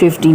15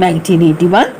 1981,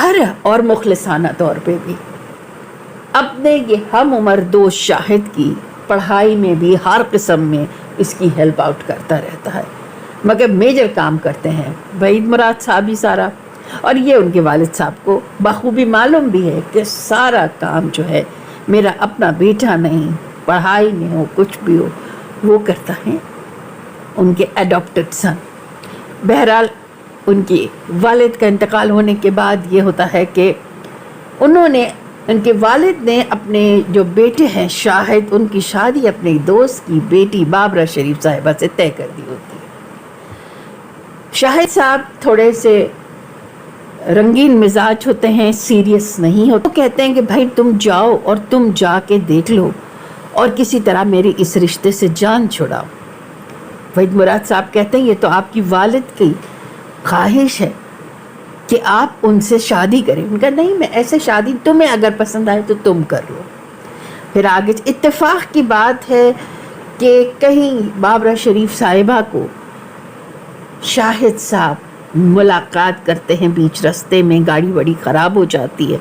ہر اور مخلصانہ طور پہ بھی اپنے یہ ہم عمر دوست شاہد کی پڑھائی میں بھی ہر قسم میں اس کی ہیلپ آؤٹ کرتا رہتا ہے، مگر میجر کام کرتے ہیں وحید مراد صاحب ہی سارا، اور یہ ان کے والد صاحب کو بخوبی معلوم بھی ہے کہ سارا کام جو ہے میرا اپنا بیٹا نہیں، پڑھائی میں ہو کچھ بھی ہو وہ کرتا ہے ان کے ایڈاپٹڈ سن۔ بہرحال ان کی والد کا انتقال ہونے کے بعد یہ ہوتا ہے کہ ان کے والد نے اپنے جو بیٹے ہیں شاہد، ان کی شادی اپنے دوست کی بیٹی بابرہ شریف صاحبہ سے طے کر دی ہوتی ہے۔ شاہد صاحب تھوڑے سے رنگین مزاج ہوتے ہیں، سیریس نہیں ہوتے، وہ کہتے ہیں کہ بھائی تم جاؤ اور تم جا کے دیکھ لو اور کسی طرح میری اس رشتے سے جان چھڑاؤ۔ وحید مراد صاحب کہتے ہیں یہ تو آپ کی والد کی خواہش ہے کہ آپ ان سے شادی کریں۔ ان کا نہیں، میں ایسے شادی تمہیں اگر پسند آئے تو تم کر لو۔ پھر آگے اتفاق کی بات ہے کہ کہیں بابرہ شریف صاحبہ کو شاہد صاحب ملاقات کرتے ہیں بیچ رستے میں، گاڑی بڑی خراب ہو جاتی ہے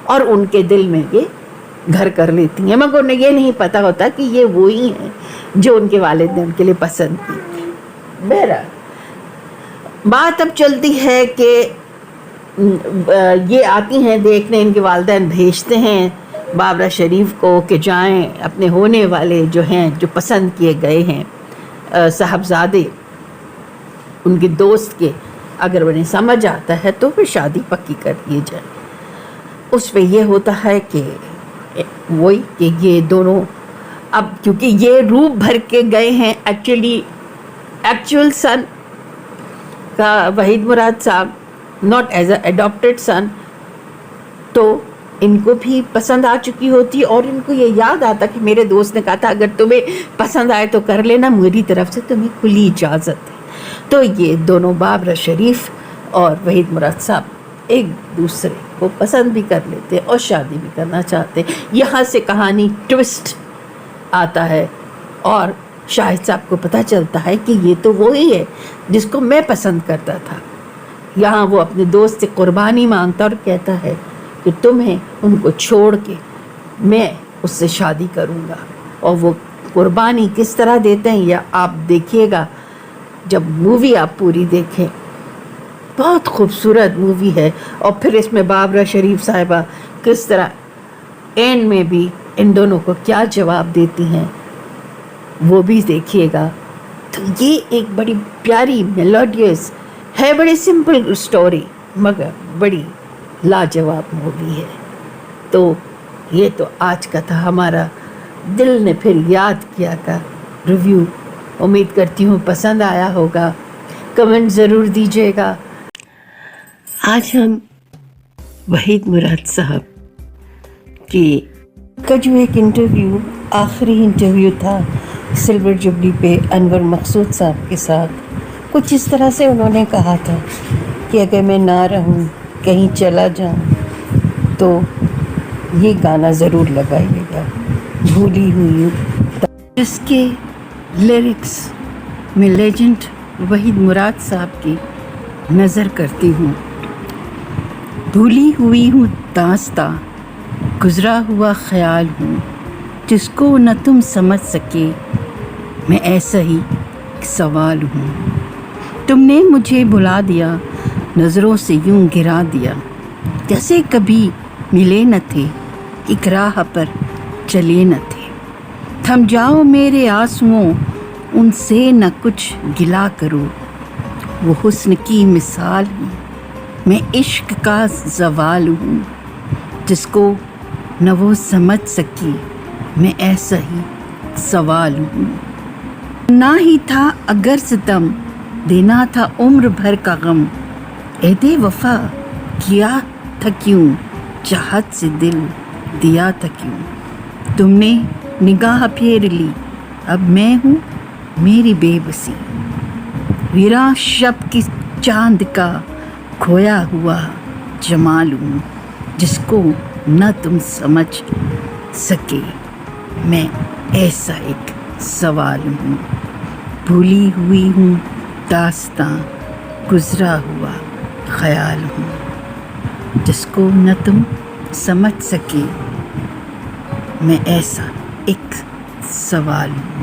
اور ان کے دل میں یہ گھر کر لیتی ہیں، مگر انہیں یہ نہیں پتا ہوتا کہ یہ وہی ہیں جو ان کے والد نے ان کے لیے پسند کی۔ بہرحال بات اب چلتی ہے کہ یہ آتی ہیں دیکھنے، ان کے والدین بھیجتے ہیں بابرہ شریف کو کہ جائیں اپنے ہونے والے جو ہیں، جو پسند کیے گئے ہیں صاحبزادے ان کے دوست کے، اگر انہیں سمجھ آتا ہے تو پھر شادی پکی کر دی جائے۔ اس پہ یہ ہوتا ہے کہ وہی کہ یہ دونوں اب کیونکہ یہ روپ بھر کے گئے ہیں ایکچوئل سن کا وحید مراد صاحب، ناٹ ایز اے اڈاپٹڈ سن، تو ان کو بھی پسند آ چکی ہوتی اور ان کو یہ یاد آتا کہ میرے دوست نے کہا تھا اگر تمہیں پسند آئے تو کر لینا، میری طرف سے تمہیں کھلی اجازت ہے۔ تو یہ دونوں بابرہ شریف اور وحید مراد صاحب ایک دوسرے کو پسند بھی کر لیتے اور شادی بھی کرنا چاہتے۔ یہاں سے کہانی ٹوسٹ آتا ہے اور شاہد صاحب کو پتہ چلتا ہے کہ یہ تو وہی ہے جس کو میں پسند کرتا تھا۔ یہاں وہ اپنے دوست سے قربانی مانگتا اور کہتا ہے کہ تمہیں ان کو چھوڑ کے میں اس سے شادی کروں گا، اور وہ قربانی کس طرح دیتے ہیں یہ آپ دیکھیے گا جب مووی آپ پوری دیکھیں۔ بہت خوبصورت مووی ہے، اور پھر اس میں بابرہ شریف صاحبہ کس طرح اینڈ میں بھی ان دونوں کو کیا جواب دیتی ہیں وہ بھی دیکھیے گا۔ تو یہ ایک بڑی پیاری میلوڈیس ہے، بڑی سمپل سٹوری مگر بڑی لاجواب مووی ہے۔ تو یہ تو آج کا تھا ہمارا دل نے پھر یاد کیا کا ریویو۔ امید کرتی ہوں پسند آیا ہوگا، کمنٹ ضرور دیجیے گا۔ آج ہم وحید مراد صاحب کا جو ایک انٹرویو، آخری انٹرویو تھا سلور جبلی پہ انور مقصود صاحب کے ساتھ، کچھ اس طرح سے انہوں نے کہا تھا کہ اگر میں نہ رہوں، کہیں چلا جاؤں تو یہ گانا ضرور لگائیے گا، بھولی ہوئی ہوں، جس کے لیرکس میں لیجنڈ وحید مراد صاحب کی نظر کرتی ہوں۔ بھولی ہوئی ہوں داستاں، گزرا ہوا خیال ہوں، جس کو نہ تم سمجھ سکے، میں ایسا ہی سوال ہوں۔ تم نے مجھے بھلا دیا، نظروں سے یوں گرا دیا، جیسے کبھی ملے نہ تھے، ایک راہ پر چلے نہ تھے۔ تھم جاؤ میرے آنسوؤں، ان سے نہ کچھ گلا کرو، وہ حسن کی مثال ہوں، میں عشق کا زوال ہوں، جس کو نہ وہ سمجھ سکی، میں ایسا ہی سوال ہوں۔ نہ ہی تھا اگر ستم، دینا تھا عمر بھر کا غم، عہد وفا کیا تھا کیوں، چاہت سے دل دیا تھا کیوں۔ تم نے نگاہ پھیر لی، اب میں ہوں میری بے بسی، ویراں شب کی چاند کا کھویا ہوا جمال ہوں، جس کو نہ تم سمجھ سکے، میں ایسا ایک سوال ہوں۔ بھولی ہوئی ہوں داستاں، گزرا ہوا خیال ہوں۔ جس کو نہ تم سمجھ سکے، میں ایسا ایک سوال ہوں۔